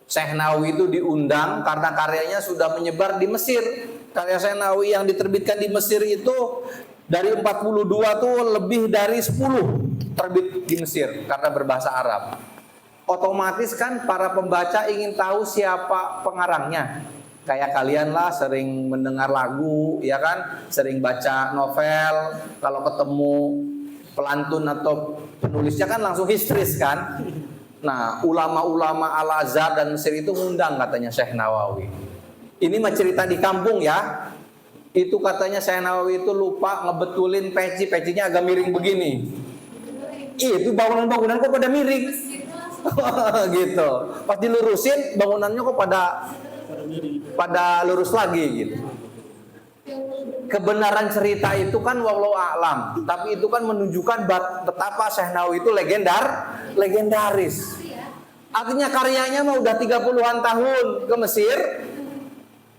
Syekh Nawawi itu diundang karena karyanya sudah menyebar di Mesir. Karya Syekh Nawawi yang diterbitkan di Mesir itu dari 42 tuh lebih dari 10 terbit di Mesir karena berbahasa Arab. Otomatis kan para pembaca ingin tahu siapa pengarangnya. Kayak kalian lah sering mendengar lagu, ya kan? Sering baca novel, kalau ketemu pelantun atau penulisnya kan langsung histeris kan? Nah, ulama-ulama Al-Azhar dan Mesir itu ngundang katanya Syekh Nawawi. Ini mah cerita di kampung ya. Itu katanya Syekh Nawawi itu lupa ngebetulin peci-pecinya agak miring begini. Itu bangunan-bangunan kok pada miring. Gitu. Pas dilurusin bangunannya kok pada lurus lagi gitu. Kebenaran cerita itu kan wallahu a'lam, tapi itu kan menunjukkan betapa Syekh Nawawi itu legendaris. Artinya karyanya mah udah 30-an tahun ke Mesir.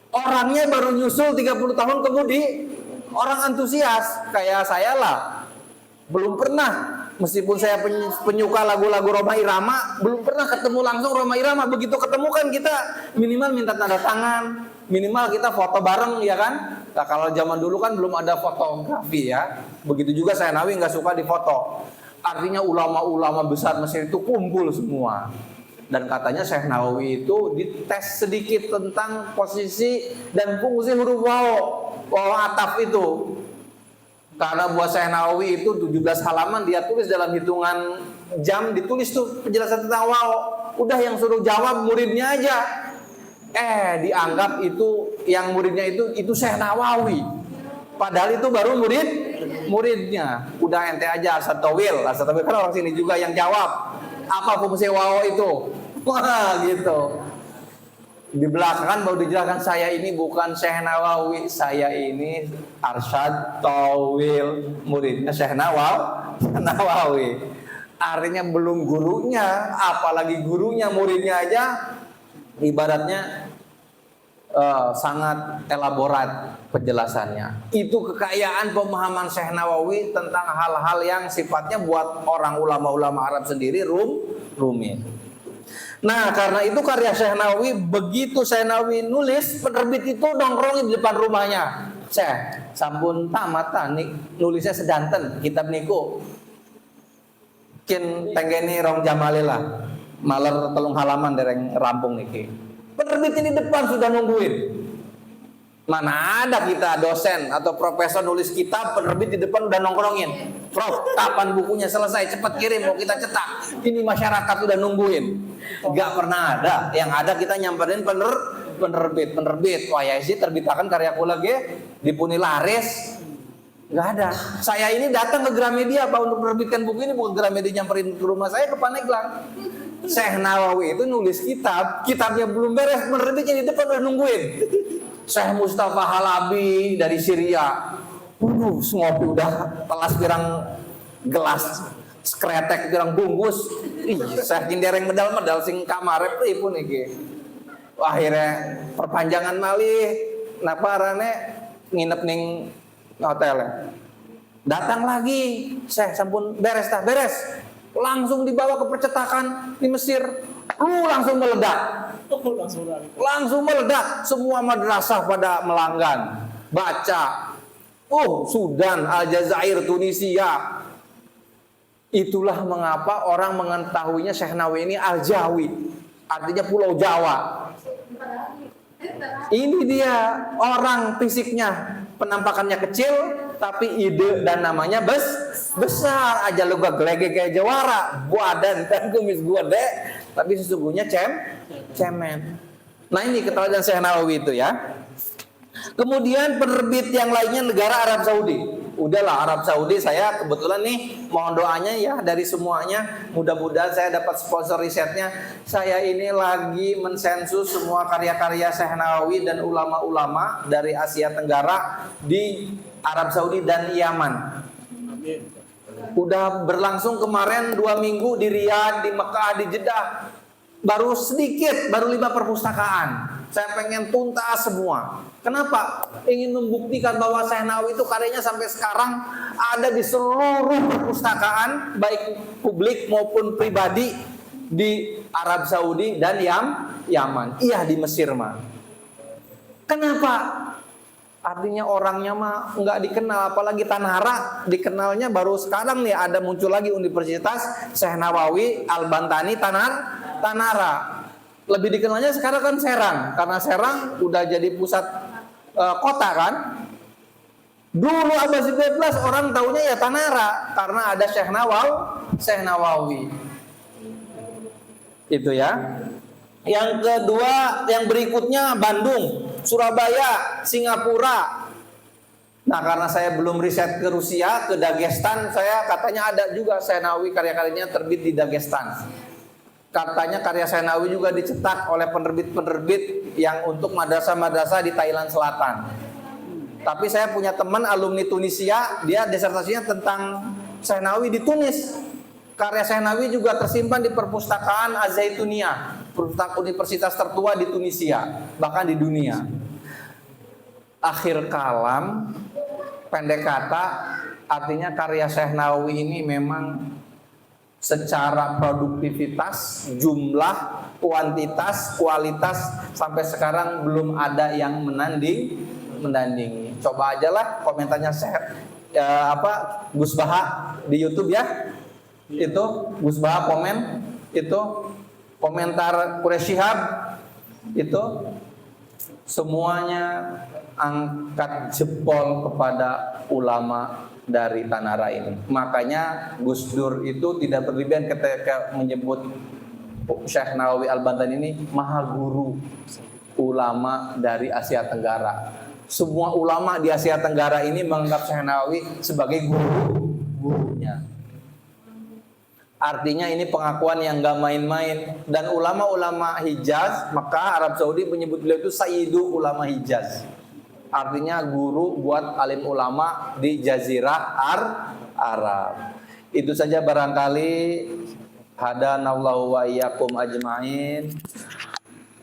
Orangnya baru nyusul 30 tahun kemudian. Orang antusias kayak saya lah. Belum pernah, meskipun saya penyuka lagu-lagu Rhoma Irama, belum pernah ketemu langsung Rhoma Irama. Begitu ketemu kan kita minimal minta tanda tangan, minimal kita foto bareng ya kan. Nah, kalau zaman dulu kan belum ada fotografi ya. Begitu juga Syekh Nawawi nggak suka difoto. Artinya ulama-ulama besar Mesir itu kumpul semua. Dan katanya Syekh Nawawi itu dites sedikit tentang posisi dan fungsi huruf waw ataf itu. Karena buat Syekh Nawawi itu 17 halaman dia tulis dalam hitungan jam, ditulis tuh penjelasan tentang waw. Udah yang suruh jawab muridnya aja. Dianggap itu yang muridnya itu Syekh Nawawi. Padahal itu baru muridnya. Udah ente aja Asatawil kan orang sini juga yang jawab. Apa fungsi waw itu? Wah gitu. Di belakang baru dijelaskan saya ini bukan Syekh Nawawi, saya ini Arsyad Tawil, muridnya Syekh Nawawi. Artinya belum gurunya, apalagi gurunya, muridnya aja ibaratnya sangat elaborat penjelasannya. Itu kekayaan pemahaman Syekh Nawawi tentang hal-hal yang sifatnya buat orang ulama-ulama Arab sendiri rumit. Nah, karena itu karya Syekh Nawawi, begitu Syekh Nawawi nulis, penerbit itu nongkrongin di depan rumahnya. Syekh, sampun tamat nih nulisnya sedanten kitab niku. Kin tenggeni rong jamalilah. Maler telung halaman dereng rampung niki. Penerbit ini depan sudah nungguin. Mana ada kita dosen atau profesor nulis kitab, penerbit di depan udah nongkrongin. Prof, kapan bukunya selesai? Cepat kirim, mau kita cetak. Ini masyarakat udah nungguin. Gak pernah ada. Yang ada kita nyamperin penerbit. Wah ya sih terbitakan karya kula ge dipuni laris. Nggak ada. Saya ini datang ke Gramedia Pak untuk menerbitkan buku ini, bukan Gramedia nyamperin ke rumah saya ke Pandeglang. Syekh Nawawi itu nulis kitabnya belum beres, menerbitnya di depan udah nungguin. Syekh Mustafa Halabi dari Syria. Ngopi udah telas pirang gelas, skretek pirang bungkus. Ih, Syekh kindereng medal sing kamare pripun iki. Akhirnya perpanjangan malih napa rane nginep ning hotel. Datang lagi, Syekh sampun beres. Langsung dibawa ke percetakan di Mesir. Langsung meledak. Langsung meledak. Semua madrasah pada melanggan. Baca. Sudan, Aljazair, Tunisia. Itulah mengapa orang mengetahuinya Syekh Nawawi ini Aljawi. Artinya Pulau Jawa. Ini dia orang fisiknya, penampakannya kecil, tapi ide dan namanya besar. Aja lu gak gelege kayak jawara, badan dan kumis gede, tapi sesungguhnya cemen. Nah ini keteladanan Syekh Nawawi itu ya. Kemudian penerbit yang lainnya negara Arab Saudi. Udahlah Arab Saudi, saya kebetulan nih mohon doanya ya dari semuanya. Mudah-mudahan saya dapat sponsor risetnya. Saya ini lagi mensensus semua karya-karya Syekh Nawawi dan ulama-ulama dari Asia Tenggara di Arab Saudi dan Yaman. Udah berlangsung kemarin 2 minggu di Riyadh, di Mekah, di Jeddah. Baru 5 perpustakaan. Saya pengen tuntas semua. Kenapa? Ingin membuktikan bahwa Syekh Nawawi itu karyanya sampai sekarang ada di seluruh perpustakaan, baik publik maupun pribadi di Arab Saudi dan Yaman. Iya di Mesir mah. Kenapa? Artinya orangnya mah nggak dikenal, apalagi Tanara dikenalnya baru sekarang nih ada muncul lagi Universitas Syekh Nawawi Al-Bantani Tanara. Lebih dikenalnya sekarang kan Serang, karena Serang udah jadi pusat kota kan. Dulu abad 19 orang taunya ya Tanara karena ada Syekh Nawawi. Itu ya. Yang kedua, yang berikutnya Bandung, Surabaya, Singapura. Nah, karena saya belum riset ke Rusia, ke Dagestan, saya katanya ada juga Syekh Nawawi karya-karyanya terbit di Dagestan. Katanya karya Syekh Nawawi juga dicetak oleh penerbit-penerbit yang untuk madrasah-madrasah di Thailand Selatan. Tapi saya punya teman alumni Tunisia, dia disertasinya tentang Syekh Nawawi di Tunis. Karya Syekh Nawawi juga tersimpan di perpustakaan Az-Zaituniyah, perpustakaan universitas tertua di Tunisia, bahkan di dunia. Akhir kalam, pendek kata, artinya karya Syekh Nawawi ini memang secara produktivitas, jumlah, kuantitas, kualitas sampai sekarang belum ada yang menandingi. Coba aja lah komentarnya Gus Baha di YouTube ya. Itu Gus Baha komen, itu komentar Quraish Shihab, itu semuanya angkat jempol kepada ulama dari Tanara ini. Makanya Gus Dur itu tidak berlebihan ketika menyebut Syekh Nawawi Al-Bantani ini maha guru ulama dari Asia Tenggara. Semua ulama di Asia Tenggara ini menganggap Syekh Nawawi sebagai gurunya. Artinya ini pengakuan yang gak main-main. Dan ulama-ulama Hijaz, maka Arab Saudi menyebut beliau itu Sayyidu Ulama Hijaz. Artinya guru buat alim ulama di Jazirah Arab. Itu saja barangkali. Hadanallahu wa iyyakum ajma'in.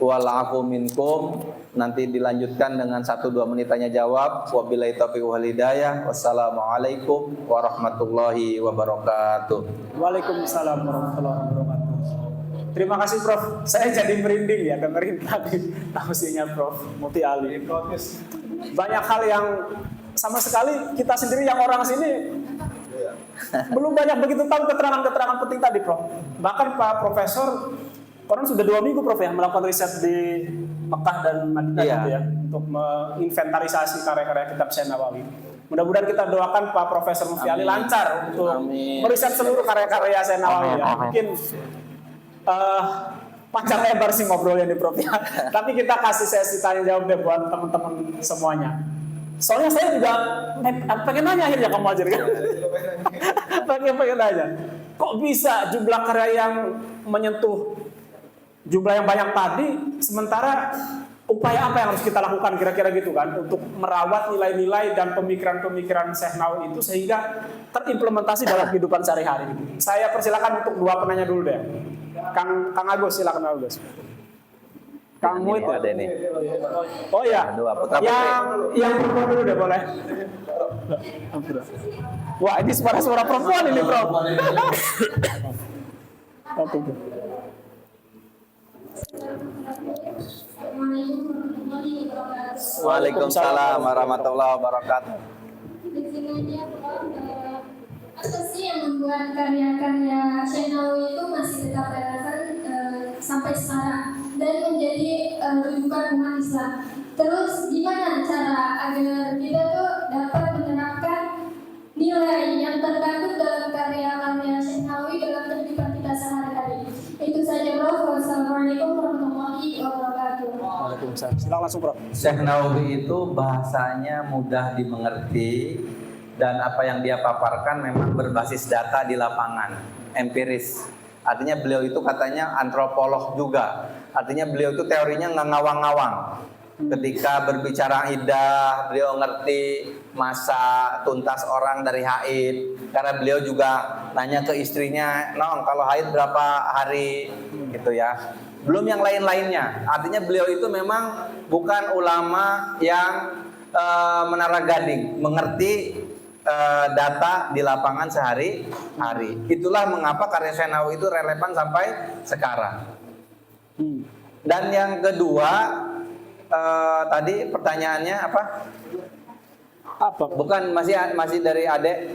Wal'afu minkum. Nanti dilanjutkan dengan 1-2 menit tanya jawab. Wabillahi taufiq wal hidayah. Wassalamualaikum warahmatullahi wabarakatuh. Waalaikumsalam warahmatullahi wabarakatuh. Terima kasih Prof. Saya jadi merinding ya dengerin tadi tausiahnya Prof. Mufti Ali. Banyak hal yang sama sekali kita sendiri yang orang sini belum banyak begitu tahu keterangan-keterangan penting tadi Prof. Bahkan Pak Profesor konon sudah 2 minggu Prof ya melakukan riset di Mekah dan Madinah gitu ya untuk menginventarisasi karya-karya kitab Syekh Nawawi. Mudah-mudahan kita doakan Pak Profesor Mufti Ali lancar untuk meriset seluruh karya-karya Syekh Nawawi ya. Mungkin panjang lebar sih ngobrolnya nih Prof ya. Tapi kita kasih sesi tanya jawab deh buat teman-teman semuanya. Soalnya saya juga pengen nanya akhirnya kamu ajar kan. pengen nanya. Kok bisa jumlah karya yang menyentuh jumlah yang banyak tadi, sementara upaya apa yang harus kita lakukan kira-kira gitu kan untuk merawat nilai-nilai dan pemikiran-pemikiran Syekh Nawawi itu sehingga terimplementasi dalam kehidupan sehari-hari. Saya persilakan untuk dua penanya dulu deh. Kang Agus, silakan Agus. Kang Muid ada nih. Oh ya. Dua putra yang perempuan dulu deh boleh. Wah, ini suara-suara perempuan ini, Prof. Waalaikumsalam warahmatullahi wabarakatuh. Apa sih yang membuat karya-karya Syekh Nawawi itu masih tetap relevan sampai sekarang dan menjadi rujukan umat Islam? Terus gimana cara agar kita tuh dapat menerapkan nilai yang terkandung dalam karya-karya Syekh Nawawi dalam kehidupan kita sehari-hari? Itu saja, Prof. Wassalamualaikum warahmatullahi wabarakatuh. Waalaikumsalam. Silakan langsung, Prof. Syekh Nawawi itu bahasanya mudah dimengerti dan apa yang dia paparkan memang berbasis data di lapangan, empiris. Artinya beliau itu katanya antropolog juga. Artinya beliau itu teorinya nggak ngawang-ngawang. Ketika berbicara iddah, beliau ngerti masa tuntas orang dari haid. Karena beliau juga nanya ke istrinya, "Nong, kalau haid berapa hari?" gitu ya. Belum yang lain-lainnya. Artinya beliau itu memang bukan ulama yang menara gading, mengerti data di lapangan sehari-hari. Itulah mengapa karya Syekh Nawawi itu relevan sampai sekarang. Dan yang kedua, tadi pertanyaannya apa? Bukan, masih dari Ade.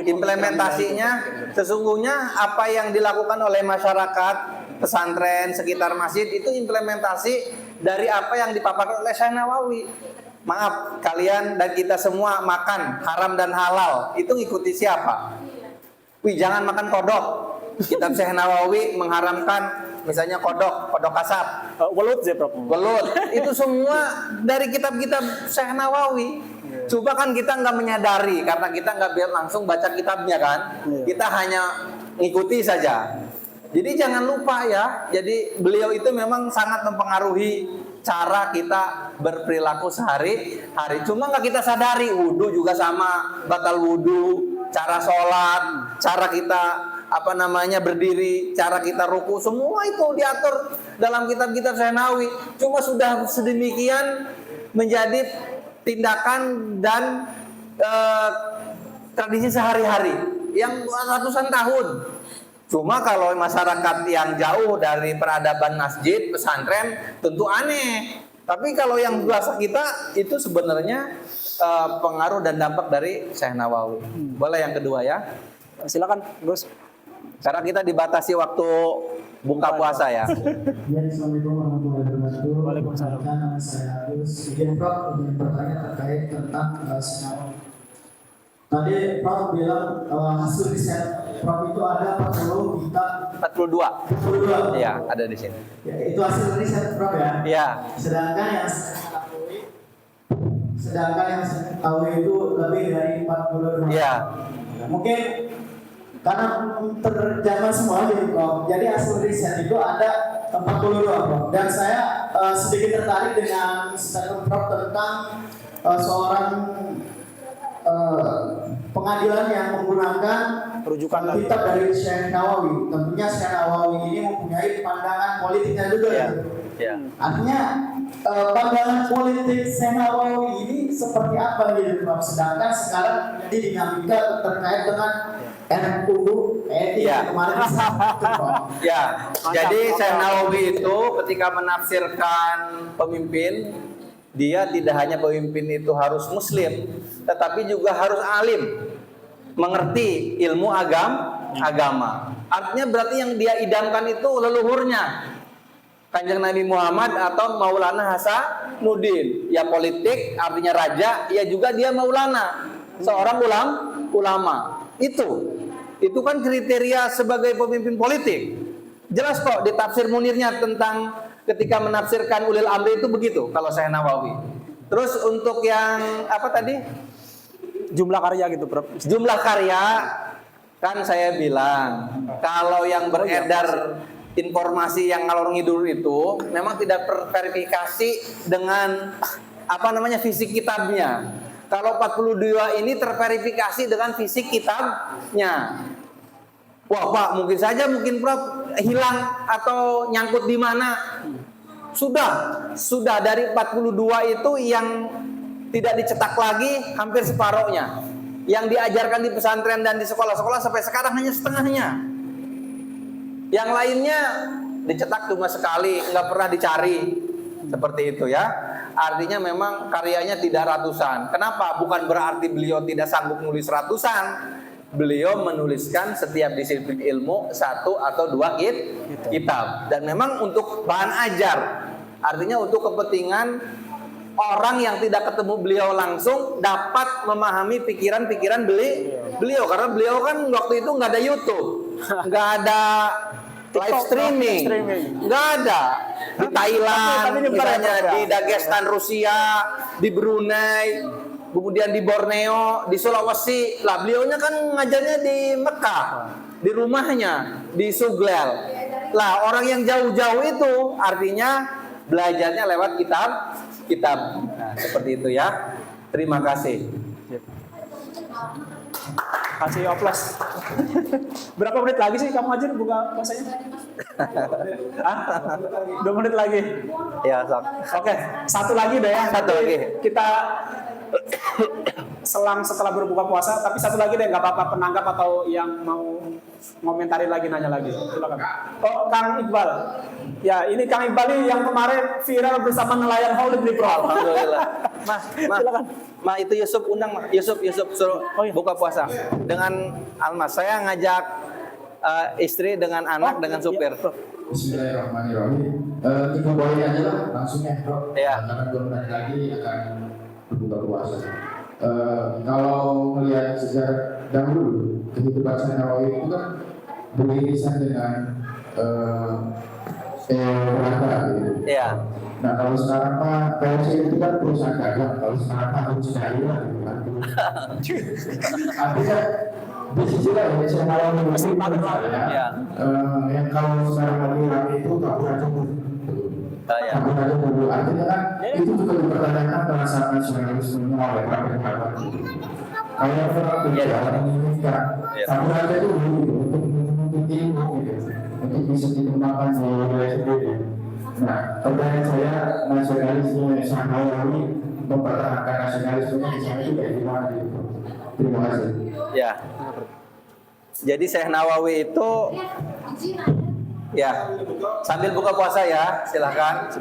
Implementasinya sesungguhnya apa yang dilakukan oleh masyarakat pesantren sekitar masjid itu implementasi dari apa yang dipaparkan oleh Syekh Nawawi. Maaf, kalian dan kita semua makan haram dan halal itu ngikuti siapa? Wih, jangan makan kodok. Kitab Syekh Nawawi mengharamkan misalnya kodok kasar. Welut ya, Prof. Welut. Itu semua dari kitab-kitab Syekh Nawawi. Coba kan kita nggak menyadari karena kita nggak biar langsung baca kitabnya kan. Kita hanya ngikuti saja. Jadi jangan lupa ya. Jadi beliau itu memang sangat mempengaruhi cara kita berperilaku sehari-hari. Cuma nggak kita sadari, wudhu juga sama, batal wudhu, cara sholat, cara kita berdiri, cara kita ruku, semua itu diatur dalam kitab-kitab Syekh Nawawi. Cuma sudah sedemikian menjadi tindakan dan tradisi sehari-hari yang ratusan tahun. Cuma kalau masyarakat yang jauh dari peradaban masjid, pesantren, tentu aneh. Tapi kalau yang biasa kita, itu sebenarnya pengaruh dan dampak dari Syekh Nawawi. Boleh yang kedua ya? Silakan, Gus. Karena kita dibatasi waktu buka puasa ya. Assalamualaikum warahmatullahi wabarakatuh. Waalaikumsalam. Nama saya Agus. Izin Prof untuk bertanya terkait tentang Syekh Nawawi. Tadi Prof bilang hasil riset Prof itu ada 40 kitab. 42. 42. Iya, ada di sini. Ya, itu hasil riset Prof ya. Iya. Sedangkan yang saya tahu itu lebih dari 42. Iya. Mungkin karena terjamah semua jadi Prof. Jadi hasil riset itu ada 42 Prof. Dan saya sedikit tertarik dengan statement Prof tentang seorang pengadilan yang menggunakan Rujukan kitab dari Syekh Nawawi. Tentunya Syekh Nawawi ini mempunyai pandangan politiknya juga. Iya. Iya. Artinya pandangan politik Syekh Nawawi ini seperti apa gitu Prof? Sedangkan sekarang jadi dinamika terkait dengan RUU ETI kemarin Ya, jadi Syekh Nawawi itu ketika menafsirkan pemimpin, dia tidak hanya pemimpin itu harus muslim, tetapi juga harus alim, mengerti ilmu agama. Artinya berarti yang dia idamkan itu leluhurnya, Kanjeng Nabi Muhammad atau Maulana Hasanuddin. Ya politik, artinya raja, ya juga dia Maulana, seorang ulama. Itu kan kriteria sebagai pemimpin politik. Jelas kok di tafsir Munirnya tentang ketika menafsirkan ulil amri itu begitu kalau saya Nawawi. Terus untuk yang apa tadi? Jumlah karya gitu, Prof. Jumlah karya kan saya bilang kalau yang beredar informasi yang ngalor ngidul itu memang tidak terverifikasi dengan apa namanya fisik kitabnya. Kalau 42 ini terverifikasi dengan fisik kitabnya. Wah Pak, mungkin Prof hilang atau nyangkut di mana? Sudah dari 42 itu yang tidak dicetak lagi hampir separohnya. Yang diajarkan di pesantren dan di sekolah-sekolah sampai sekarang hanya setengahnya. Yang lainnya dicetak cuma sekali, nggak pernah dicari. Seperti itu ya. Artinya memang karyanya tidak ratusan. Kenapa? Bukan berarti beliau tidak sanggup nulis ratusan. Beliau menuliskan setiap disiplin ilmu 1 atau 2 kitab. Dan memang untuk bahan ajar. Artinya untuk kepentingan orang yang tidak ketemu beliau langsung dapat memahami pikiran-pikiran beliau. Karena beliau kan waktu itu nggak ada YouTube, nggak ada live streaming, nggak ada. Di Thailand, misalnya di Dagestan Rusia, di Brunei, kemudian di Borneo, di Sulawesi. Lah beliaunya kan ngajarnya di Mekah, di rumahnya, di Suglel. Lah orang yang jauh-jauh itu artinya belajarnya lewat kitab. Nah, seperti itu ya. Terima kasih. Kasih oplos. Berapa menit lagi sih kamu ajar buka puasanya? 2 menit lagi. Ya, Sob. Oke, satu lagi deh ya. Satu lagi. Kita selang setelah berbuka puasa, tapi satu lagi deh, nggak apa-apa penanggap atau yang mau ngomentari lagi, nanya lagi. Silakan. Oh, Kang Iqbal. Ya, ini Kang Iqbal ini yang kemarin viral bersama nelayan Hollywood di Pro. Alhamdulillah. Silakan. Itu Yusuf undang, Yusuf suruh buka puasa dengan Almas. Saya ngajak istri dengan anak dengan supir. Bismillahirrahmanirrahim. 3 poin aja lah langsung ya, Bro. Ya. Karena 2 menit lagi akan berbuka puasa. Kalau melihat sejarah dahulu kehidupan Nawawi itu kan beririsan dengan Belanda gitu. Iya. Nah kalau sekarang Pak PLC itu kan perusahaan dagang, kalau sekarang Pak harus cari lah gitu kan. Artinya di sisi lain saya malah mengusir Ya. yang kalau sekarang lagi rame itu kabur aja dulu. Ya. Kabur aja dulu. Artinya kan itu juga dipertanyakan perasaan nasionalismenya oleh para pendapat. Kalau orang ini kan kabur aja dulu gitu, untuk menuntut ilmu gitu, untuk bisa dikembangkan di wilayah sendiri. Nah, pertanyaan saya nasionalisme Nawawi mempertahankan nasionalismenya di sana juga gimana gitu. Terima kasih. Ya. Jadi Syekh Nawawi itu ya sambil buka puasa ya, silahkan.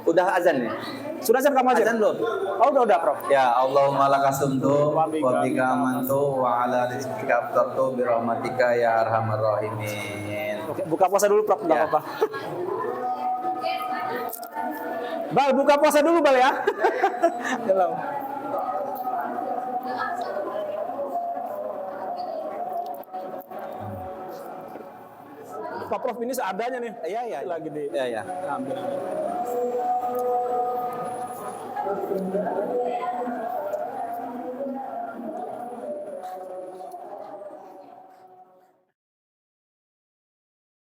Udah azan ya? Sudah azan kamu aja? Azan belum? Oh, udah, Prof. Ya, Allahumma lakasumtu wa bika amantu wa ala rizqika aftartu bi rahmatika ya arhamar rahimin. Oke, buka puasa dulu, Prof. Enggak Ya. apa-apa. Bal, buka puasa dulu, Bal ya. Halo. Pak Prof, ini seadanya nih. Iya. Lagi di Ya. ambil.